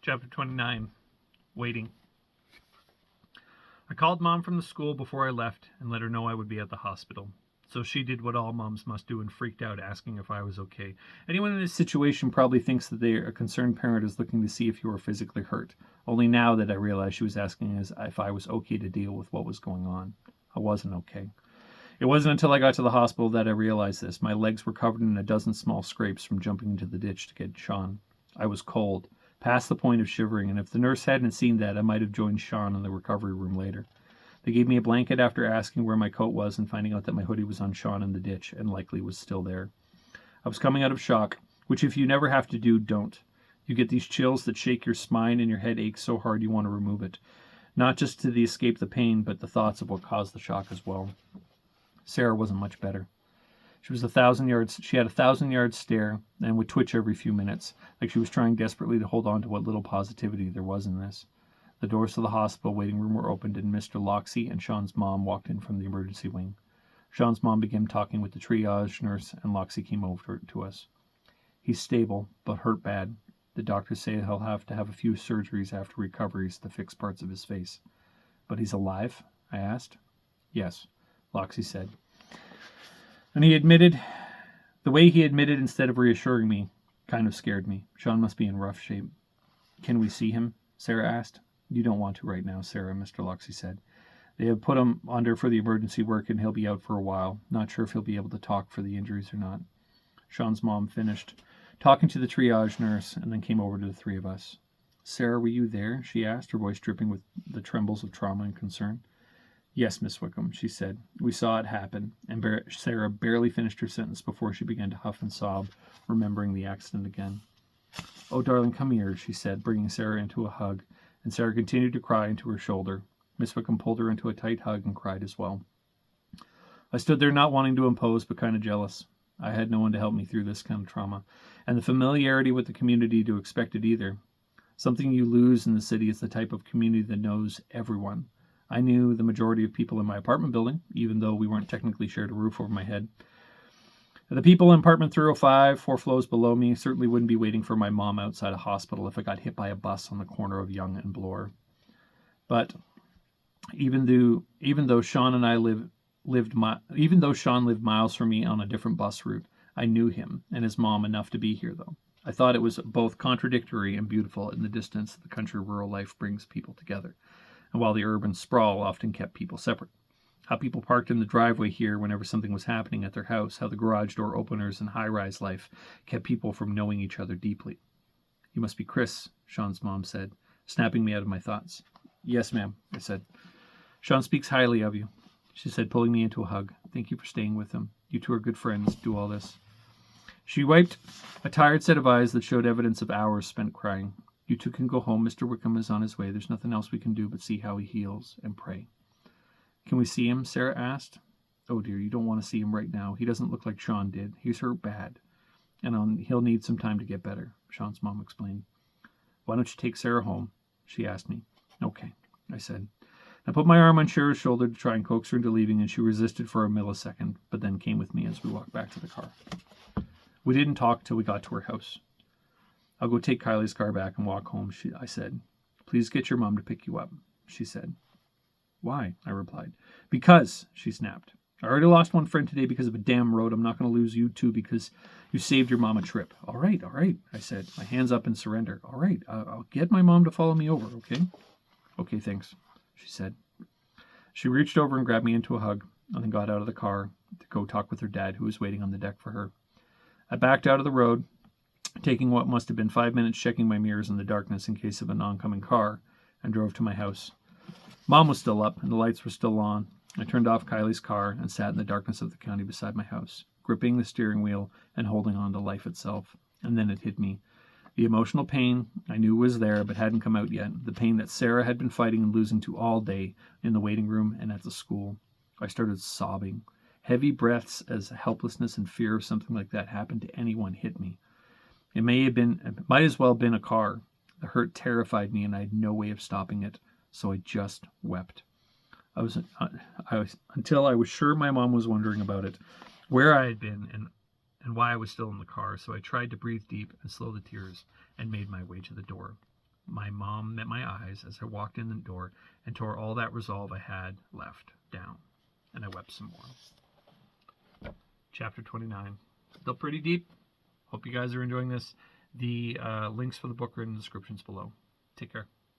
Chapter 29. Waiting. I called Mom from the school before I left and let her know I would be at the hospital. So she did what all moms must do and freaked out, asking if I was okay. Anyone in this situation probably thinks that a concerned parent is looking to see if you are physically hurt. Only now that I realized she was asking if I was okay to deal with what was going on. I wasn't okay. It wasn't until I got to the hospital that I realized this. My legs were covered in a dozen small scrapes from jumping into the ditch to get Sean. I was cold, past the point of shivering, and if the nurse hadn't seen that, I might have joined Sean in the recovery room later. They gave me a blanket after asking where my coat was and finding out that my hoodie was on Sean in the ditch and likely was still there. I was coming out of shock, which if you never have to do, don't. You get these chills that shake your spine and your head aches so hard you want to remove it. Not just to escape the pain, but the thoughts of what caused the shock as well. Sarah wasn't much better. She had a 1,000-yard stare and would twitch every few minutes, like she was trying desperately to hold on to what little positivity there was in this. The doors to the hospital waiting room were opened and Mr. Loxey and Sean's mom walked in from the emergency wing. Sean's mom began talking with the triage nurse and Loxey came over to us. He's stable, but hurt bad. The doctors say he'll have to have a few surgeries after recoveries to fix parts of his face. But he's alive? I asked. Yes, Loxey said. And the way he admitted instead of reassuring me kind of scared me. Sean must be in rough shape. Can we see him? Sarah asked. You don't want to right now, Sarah, Mr. Loxey said. They have put him under for the emergency work and he'll be out for a while. Not sure if he'll be able to talk for the injuries or not. Sean's mom finished talking to the triage nurse and then came over to the three of us. Sarah, were you there? She asked, her voice dripping with the trembles of trauma and concern. Yes, Miss Wickham, she said. We saw it happen, and Sarah barely finished her sentence before she began to huff and sob, remembering the accident again. Oh, darling, come here, she said, bringing Sarah into a hug, and Sarah continued to cry into her shoulder. Miss Wickham pulled her into a tight hug and cried as well. I stood there not wanting to impose, but kind of jealous. I had no one to help me through this kind of trauma, and the familiarity with the community to expect it either. Something you lose in the city is the type of community that knows everyone. I knew the majority of people in my apartment building, even though we weren't technically shared a roof over my head. The people in apartment 305, 4 floors below me, certainly wouldn't be waiting for my mom outside a hospital if I got hit by a bus on the corner of Yonge and Bloor. But even though Sean lived miles from me on a different bus route, I knew him and his mom enough to be here, though. I thought it was both contradictory and beautiful in the distance the country-rural life brings people together, and while the urban sprawl often kept people separate. How people parked in the driveway here whenever something was happening at their house, how the garage door openers and high-rise life kept people from knowing each other deeply. You must be Chris, Sean's mom said, snapping me out of my thoughts. Yes, ma'am, I said. Sean speaks highly of you, she said, pulling me into a hug. Thank you for staying with him. You two are good friends. Do all this. She wiped a tired set of eyes that showed evidence of hours spent crying. You two can go home. Mr. Wickham is on his way. There's nothing else we can do but see how he heals and pray. Can we see him? Sarah asked. Oh, dear, you don't want to see him right now. He doesn't look like Sean did. He's hurt bad, and he'll need some time to get better, Sean's mom explained. Why don't you take Sarah home? She asked me. Okay, I said. I put my arm on Sarah's shoulder to try and coax her into leaving, and she resisted for a millisecond, but then came with me as we walked back to the car. We didn't talk till we got to her house. I'll go take Kylie's car back and walk home, I said. Please get your mom to pick you up, she said. Why? I replied. Because, she snapped. I already lost one friend today because of a damn road. I'm not going to lose you too because you saved your mom a trip. All right, I said, my hands up in surrender. All right, I'll get my mom to follow me over, okay? Okay, thanks, she said. She reached over and grabbed me into a hug and then got out of the car to go talk with her dad, who was waiting on the deck for her. I backed out of the road, taking what must have been 5 minutes checking my mirrors in the darkness in case of an oncoming car, and drove to my house. Mom was still up, and the lights were still on. I turned off Kylie's car and sat in the darkness of the county beside my house, gripping the steering wheel and holding on to life itself. And then it hit me. The emotional pain I knew was there but hadn't come out yet, the pain that Sarah had been fighting and losing to all day in the waiting room and at the school. I started sobbing. Heavy breaths as helplessness and fear of something like that happened to anyone hit me. It might as well have been a car. The hurt terrified me and I had no way of stopping it, so I just wept. Until I was sure my mom was wondering about it, where I had been, and why I was still in the car, so I tried to breathe deep and slow the tears and made my way to the door. My mom met my eyes as I walked in the door and tore all that resolve I had left down. And I wept some more. Chapter 29. Still pretty deep. Hope you guys are enjoying this. The links for the book are in the descriptions below. Take care.